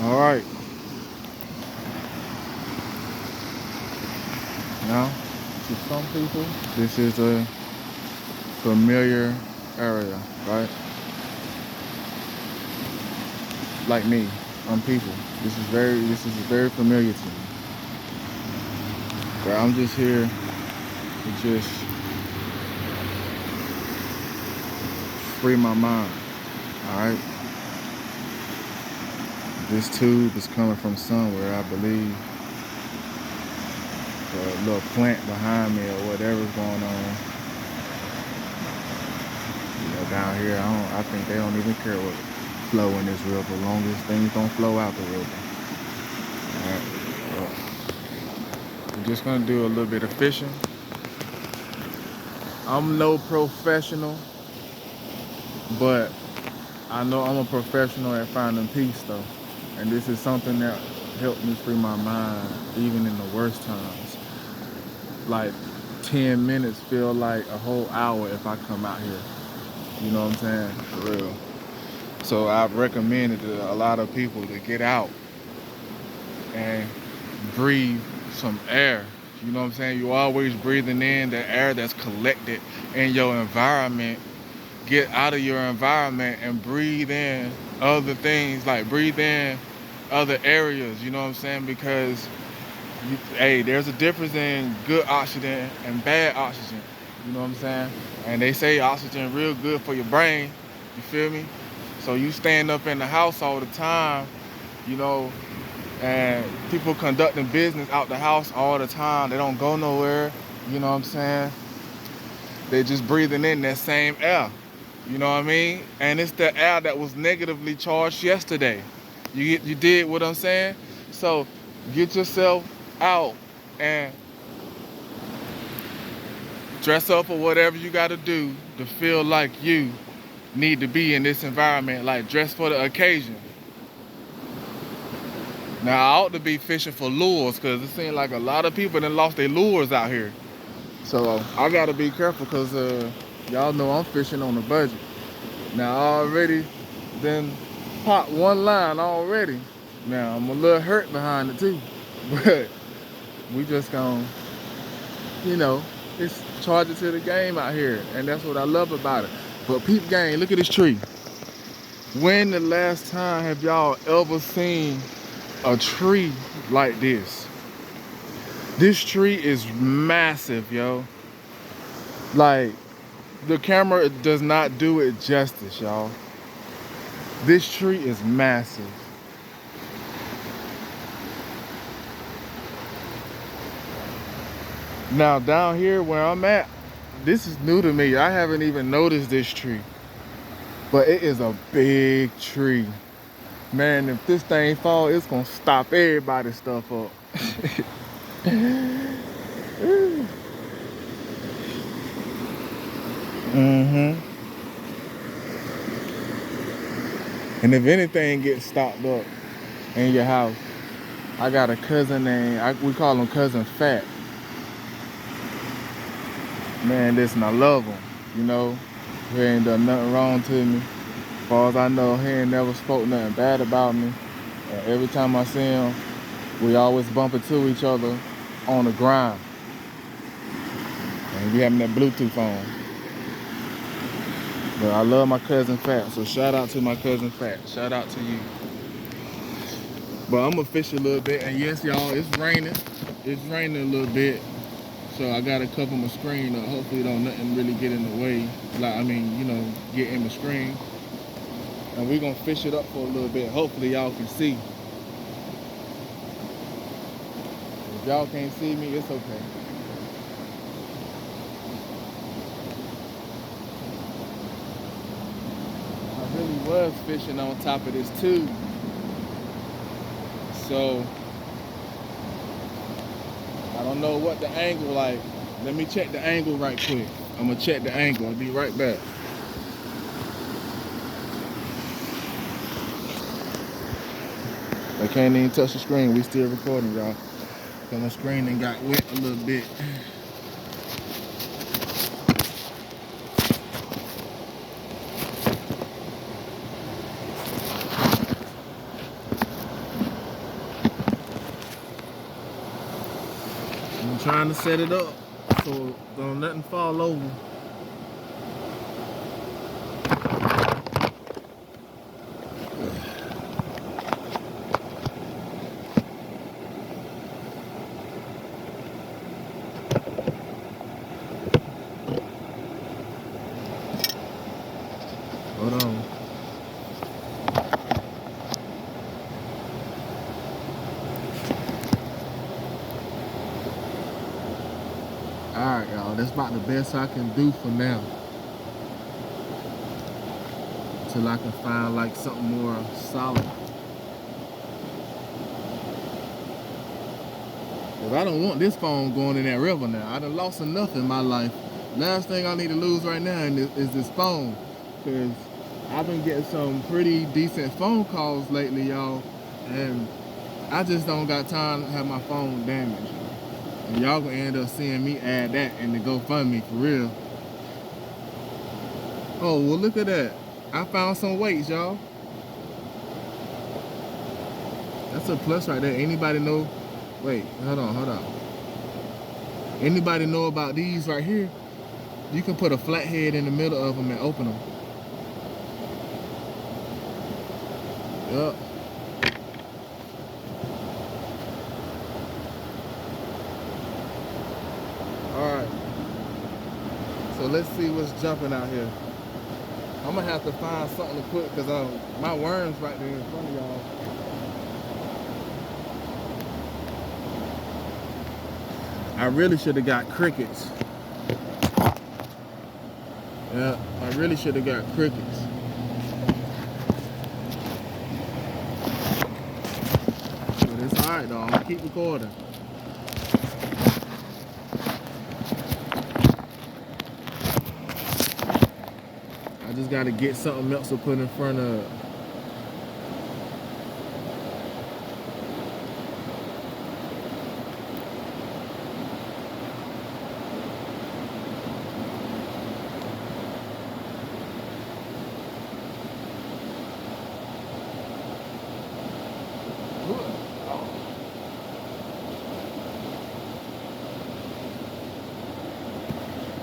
All right. Now, to some people, this is a familiar area, right? Like me, some people. This is very familiar to me. But I'm just here to just free my mind. All right. This tube is coming from somewhere, I believe. A little plant behind me or whatever's going on. Down here, I think they don't even care what flow in this river, as long as things don't flow out the river. All right. Well, we're just gonna do a little bit of fishing. I'm no professional, but I know I'm a professional at finding peace though. And this is something that helped me free my mind even in the worst times. Like 10 minutes feel like a whole hour if I come out here. You know what I'm saying? For real. So I've recommended to a lot of people to get out and breathe some air. You know what I'm saying? You're always breathing in the air that's collected in your environment. Get out of your environment and breathe in other things, like breathe in other areas, you know what I'm saying? Because, hey, there's a difference in good oxygen and bad oxygen, you know what I'm saying? And they say oxygen real good for your brain, you feel me? So you stand up in the house all the time, you know, and people conducting business out the house all the time. They don't go nowhere, you know what I'm saying? They just breathing in that same air, you know what I mean? And it's the air that was negatively charged yesterday. You did what I'm saying? So get yourself out and dress up or whatever you got to do to feel like you need to be in this environment, like dress for the occasion. Now I ought to be fishing for lures because it seems like a lot of people done lost their lures out here. So I gotta be careful because y'all know I'm fishing on a budget. Now I already then popped one line already. Now I'm a little hurt behind it too, but we just gonna, you know, it's charge it to the game out here, and that's what I love about it. But peep game, look at this tree. When the last time have y'all ever seen a tree like this? This tree is massive, yo. Like, the camera does not do it justice, y'all. This tree is massive. Now down here where I'm at, this is new to me. I haven't even noticed this tree, but it is a big tree. Man, if this thing fall, it's gonna stop everybody's stuff up. And if anything gets stopped up in your house, I got a cousin named, we call him Cousin Fat. Man, listen, I love him, you know. He ain't done nothing wrong to me. As far as I know, he ain't never spoke nothing bad about me. And every time I see him, we always bump into each other on the ground. And we having that Bluetooth on. But I love my cousin Fat, so shout out to my cousin Fat. Shout out to you. But I'm gonna fish a little bit, and yes, y'all, it's raining. It's raining a little bit. So I gotta cover my screen up. Hopefully don't nothing really get in the way. Like, I mean, you know, get in the screen. And we're gonna fish it up for a little bit. Hopefully y'all can see. If y'all can't see me, it's okay. I really was fishing on top of this tube. So I don't know what the angle like. Let me check the angle right quick. I'm gonna check the angle. I'll be right back. I can't even touch the screen. We still recording, y'all. Cause my screen done got wet a little bit. I'm trying to set it up so don't nothing fall over. Hold on. Alright, y'all, that's about the best I can do for now. Till I can find like something more solid. Cause I don't want this phone going in that river now. I done lost enough in my life. Last thing I need to lose right now is this phone. Cause I've been getting some pretty decent phone calls lately, y'all. And I just don't got time to have my phone damaged. And y'all gonna end up seeing me add that in the GoFundMe for real. Oh, well look at that. I found some weights, y'all. That's a plus right there. Anybody know? Wait, hold on. Anybody know about these right here? You can put a flathead in the middle of them and open them. Yup. Alright. So let's see what's jumping out here. I'm gonna have to find something to put because my worm's right there in front of y'all. I really should have got crickets. Yeah, I really should have got crickets. But it's alright though, I'm gonna keep recording. I just gotta get something else to put in front of.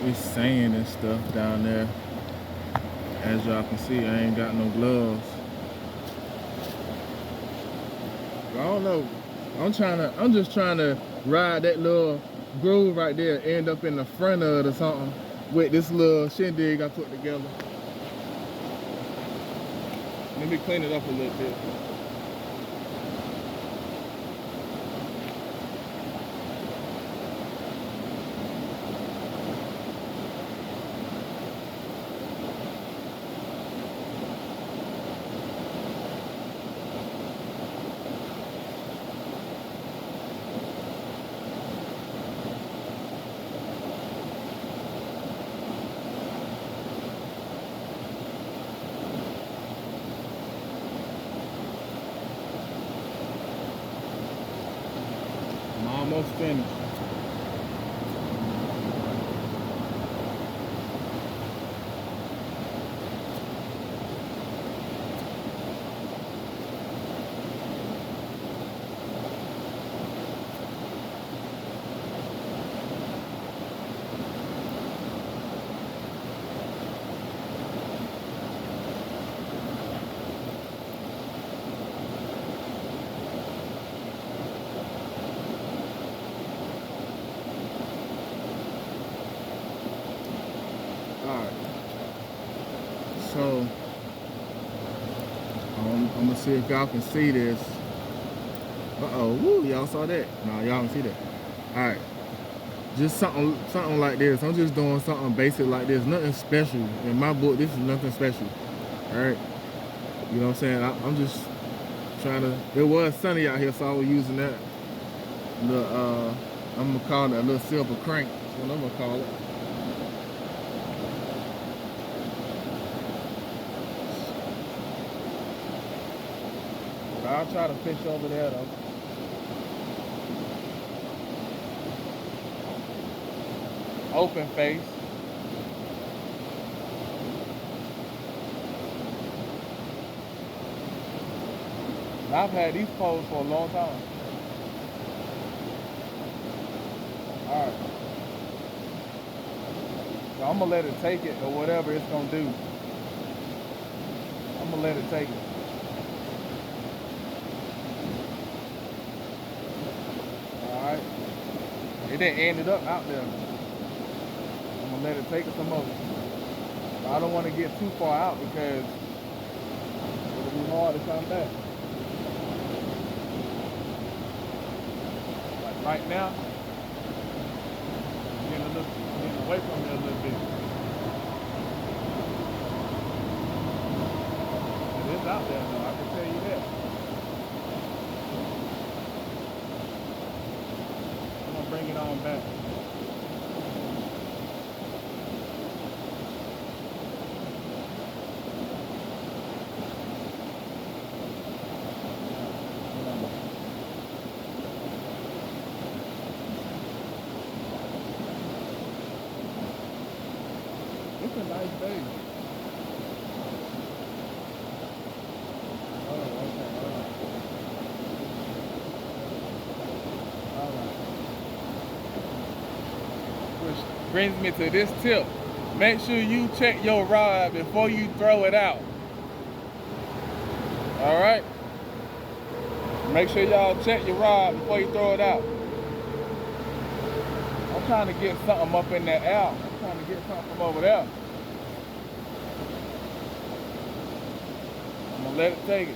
It's sand and stuff down there. As y'all can see, I ain't got no gloves. I don't know. I'm just trying to ride that little groove right there, end up in the front of it or something with this little shindig I put together. Let me clean it up a little bit. Almost finished. So I'm gonna see if y'all can see this. Woo, y'all saw that? No, y'all don't see that. All right, just something like this. I'm just doing something basic like this. Nothing special in my book. This is nothing special. All right, you know what I'm saying? I'm just trying to. It was sunny out here, so I was using that. I'm gonna call it a little silver crank. That's what I'm gonna call it. I'll try to fish over there though. Open face. I've had these poles for a long time. All right. So I'm gonna let it take it or whatever it's gonna do. I'm gonna let it take it. All right. It didn't end it up out there. I'm gonna let it take it some more. But I don't want to get too far out because it'll be hard to come back. Like right now, I'm getting away from me a little bit. It is out there though, I can tell you that. I'm gonna bring it on back. It's a nice day. Oh, okay, all right. Which brings me to this tip. Make sure you check your rod before you throw it out. All right? Make sure y'all check your rod before you throw it out. I'm trying to get something up in that air. I'm trying to get something from over there. I'm gonna let it take it.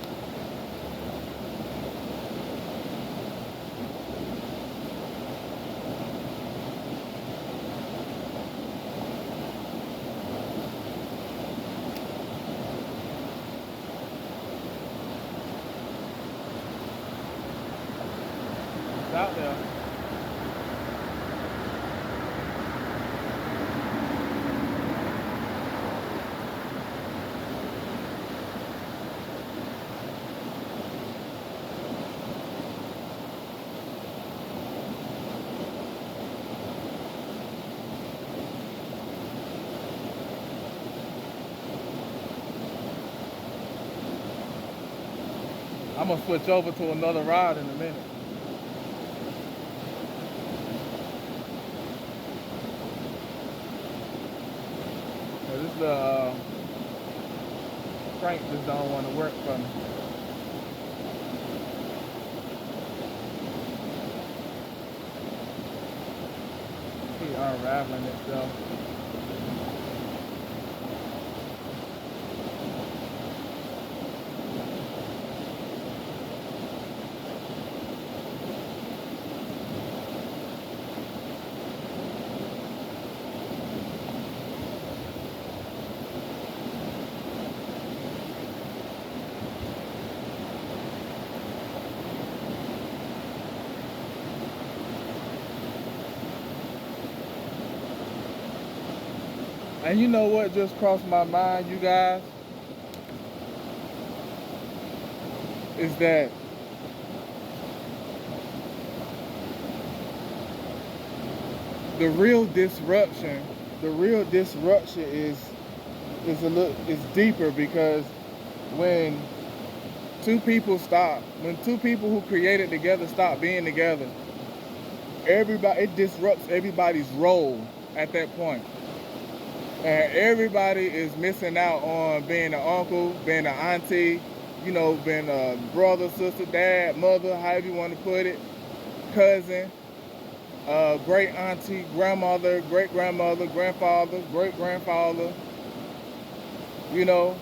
It's out there. I'm gonna switch over to another rod in a minute. This crank just don't want to work for me. Keep unraveling itself. And you know what just crossed my mind, you guys? Is that the real disruption is deeper, because when two people who created together stop being together, it disrupts everybody's role at that point. And everybody is missing out on being an uncle, being an auntie, you know, being a brother, sister, dad, mother, however you want to put it, cousin, great auntie, grandmother, great grandmother, grandfather, great grandfather. You know,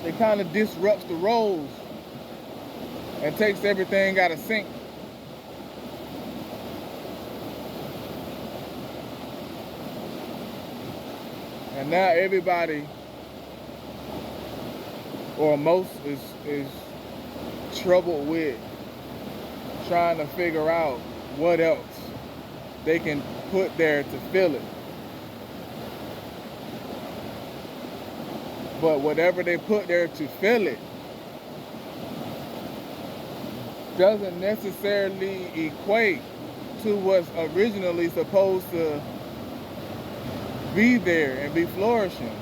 it kind of disrupts the roles and takes everything out of sync. And now everybody, or most, is troubled with trying to figure out what else they can put there to fill it. But whatever they put there to fill it doesn't necessarily equate to what's originally supposed to be there and be flourishing.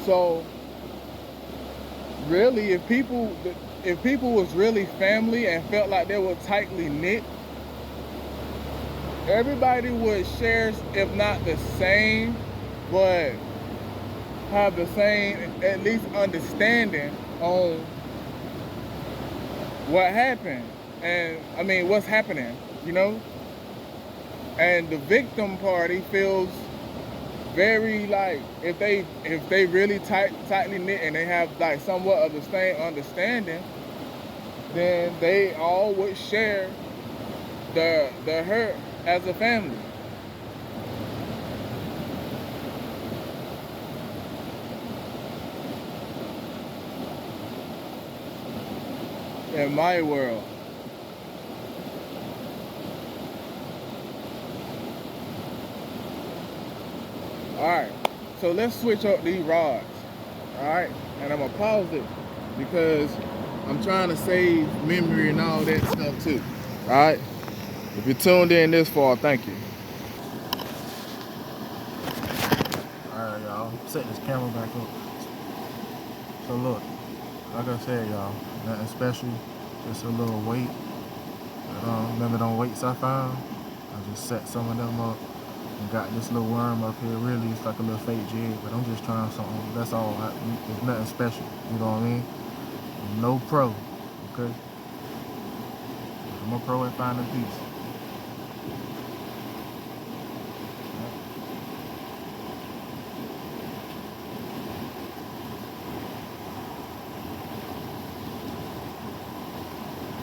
So really, if if people was really family and felt like they were tightly knit, everybody would share, if not the same, but have the same, at least understanding on what happened. And I mean, what's happening, you know? And the victim party feels very like, if they really tightly knit and they have like somewhat of the same understanding, then they all would share the hurt as a family. In my world. Alright, so let's switch up these rods. Alright, and I'm gonna pause it because I'm trying to save memory and all that stuff too. Alright, if you're tuned in this far, thank you. Alright, y'all, set this camera back up. So look, like I said, y'all, nothing special, just a little weight. Remember them weights I found? I just set some of them up and got this little worm up here. Really, it's like a little fake jig, but I'm just trying something. That's all. It's nothing special. You know what I mean? I'm no pro, okay? I'm a pro at finding peace.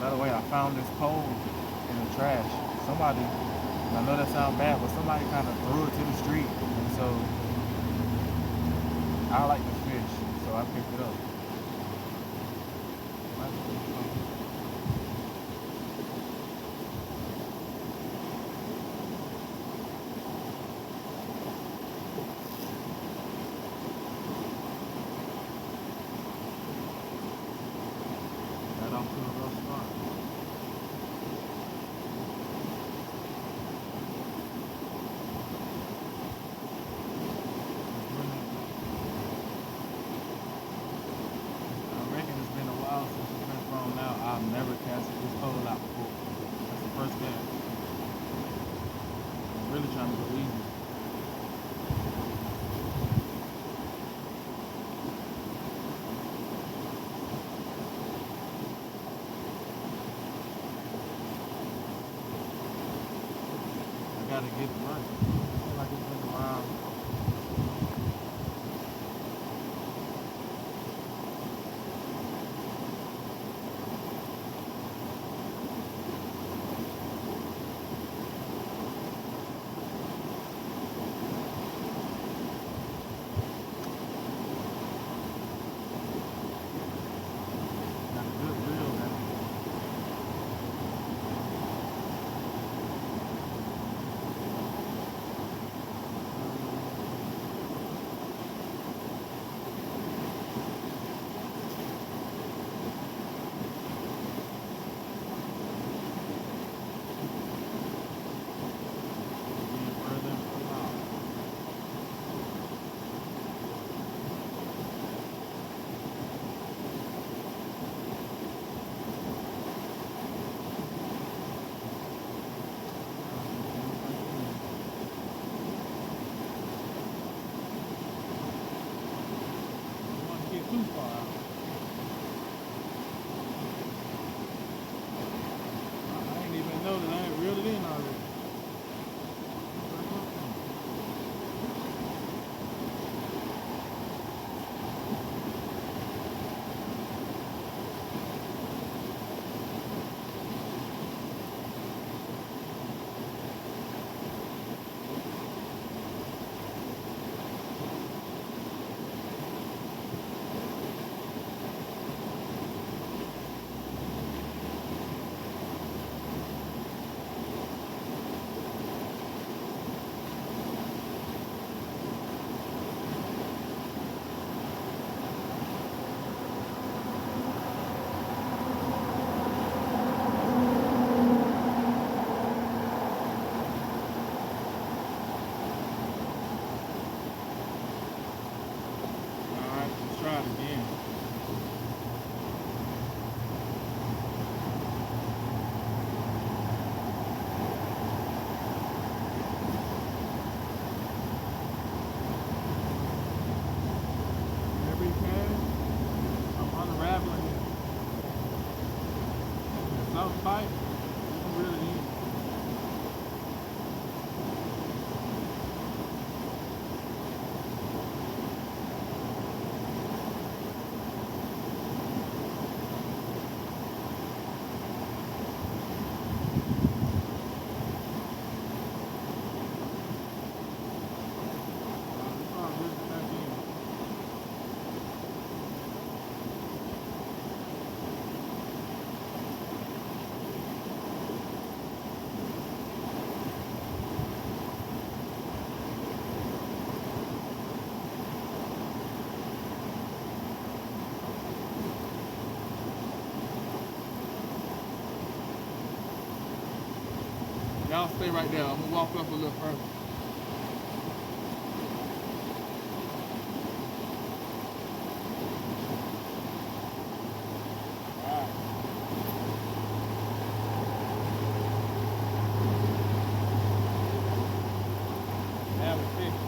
By the way, I found this pole in the trash. Somebody, I know that sounds bad, but somebody kind of threw it to the street. And so I like to fish, so I picked it up. Got off to a rough start. I reckon it's been a while since it's been thrown out. I've never casted this pole out before. That's the first cast. I'm really trying to go easy. I gotta get it right. I feel like it's been a while. Got a good reel now. Being further and further out. Don't want to get too far out. I ain't even know that I ain't reeled it in already. tight. It's really easy. Y'all stay right there. I'm gonna walk up a little further. Now we're fixed.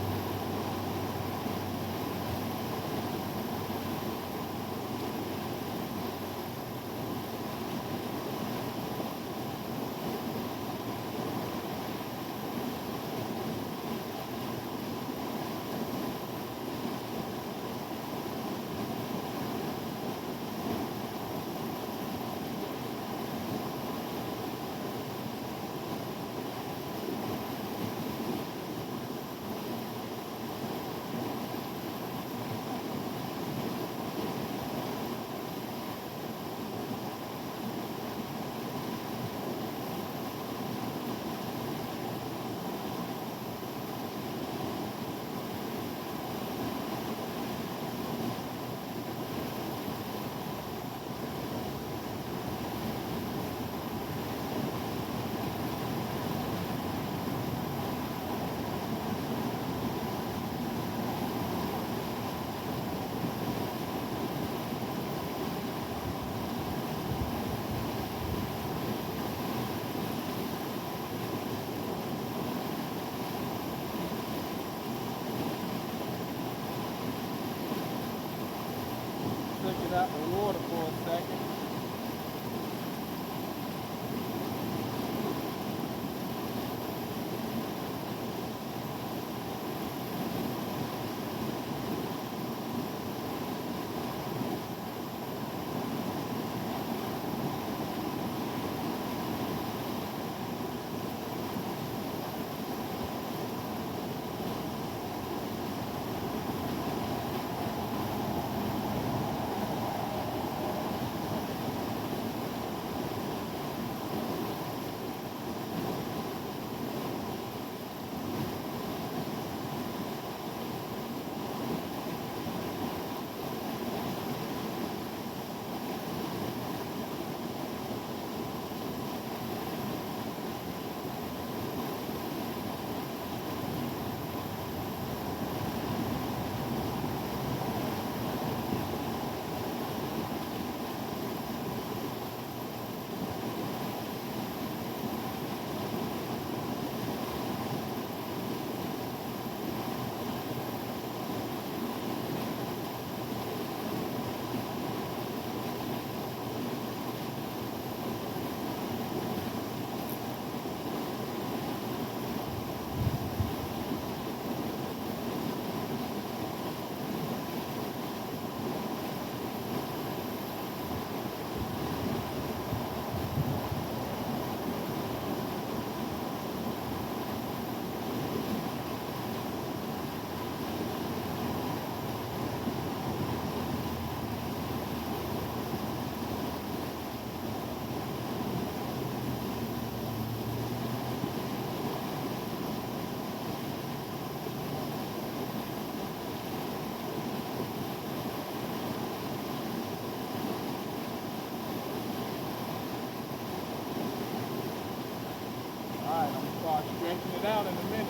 Check it out the water for a second. Alright, I'm gonna start stretching it out in a minute.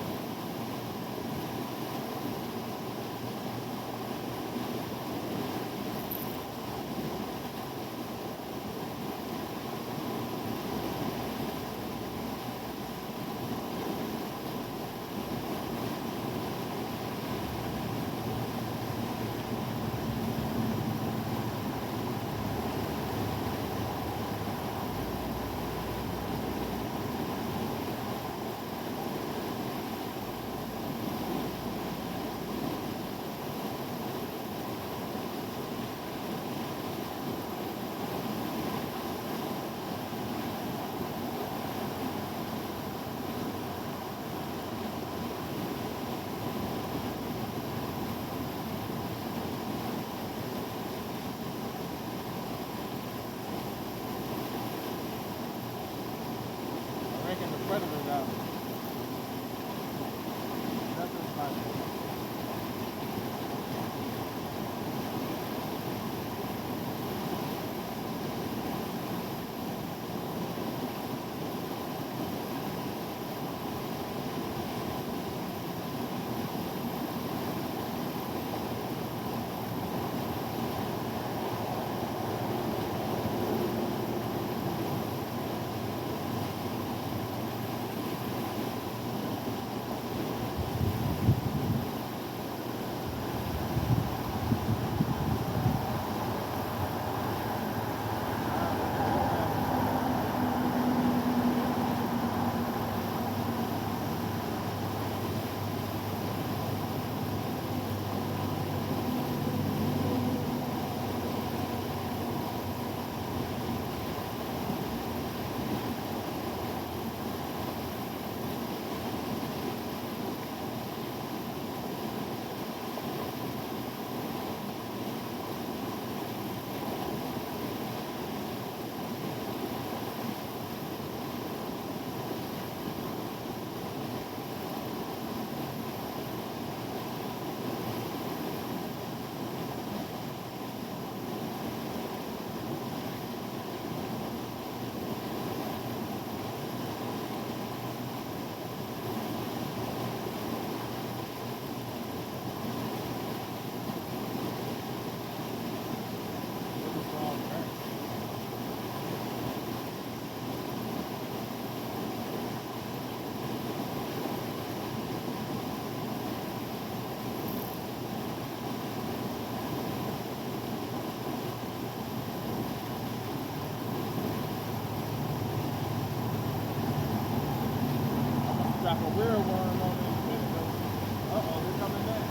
like a real worm on it in a minute though. Uh-oh, they're coming down.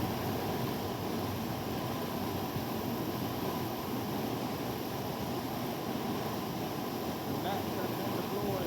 Not touching the floor.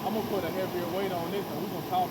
I'm gonna put a heavier weight on this and we're gonna talk.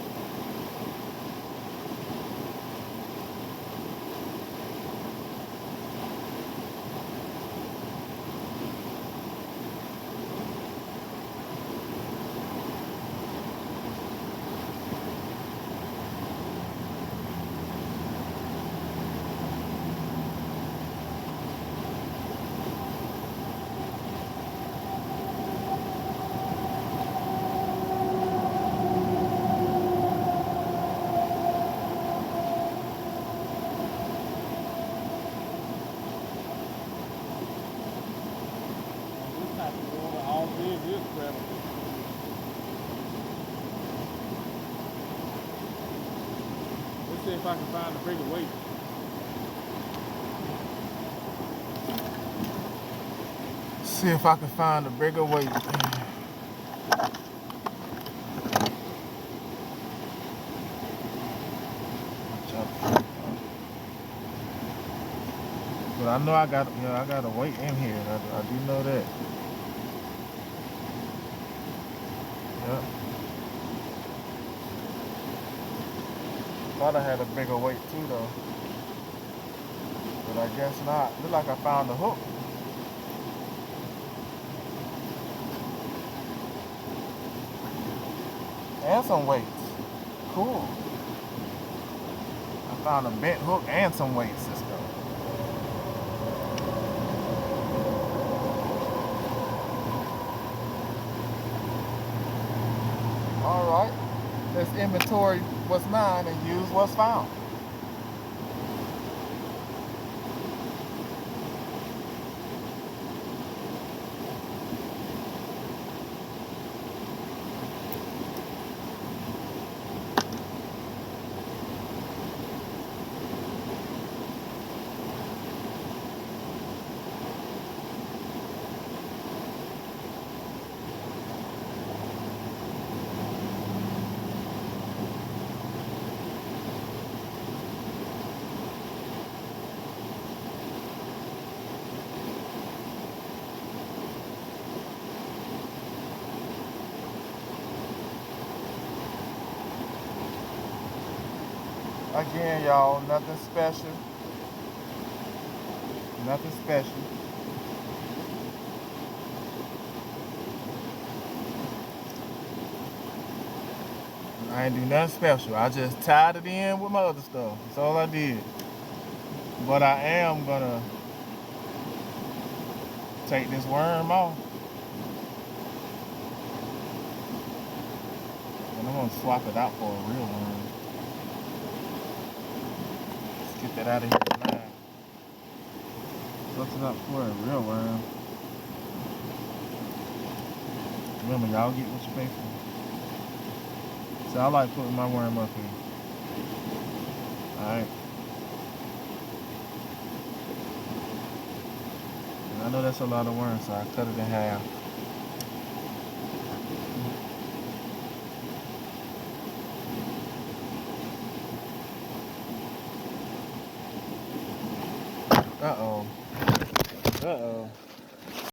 Let's see if I can find a bigger weight. See if I can find a bigger weight. But I know I got a weight in here. I do know that. Yep. Thought I had a bigger weight too though. But I guess not. Look like I found a hook. And some weights. Cool. I found a bent hook and some weights. Let's go. Alright. Let's inventory what's mine and use what's found. Again, y'all, nothing special. Nothing special. I ain't do nothing special. I just tied it in with my other stuff. That's all I did. But I am gonna take this worm off. And I'm gonna swap it out for a real worm. Let's get that out of here alive. Swap it out for a real worm. Remember, y'all get what you pay for. So I like putting my worm up here. Alright. I know that's a lot of worms, so I cut it in half. Uh-oh. Uh-oh.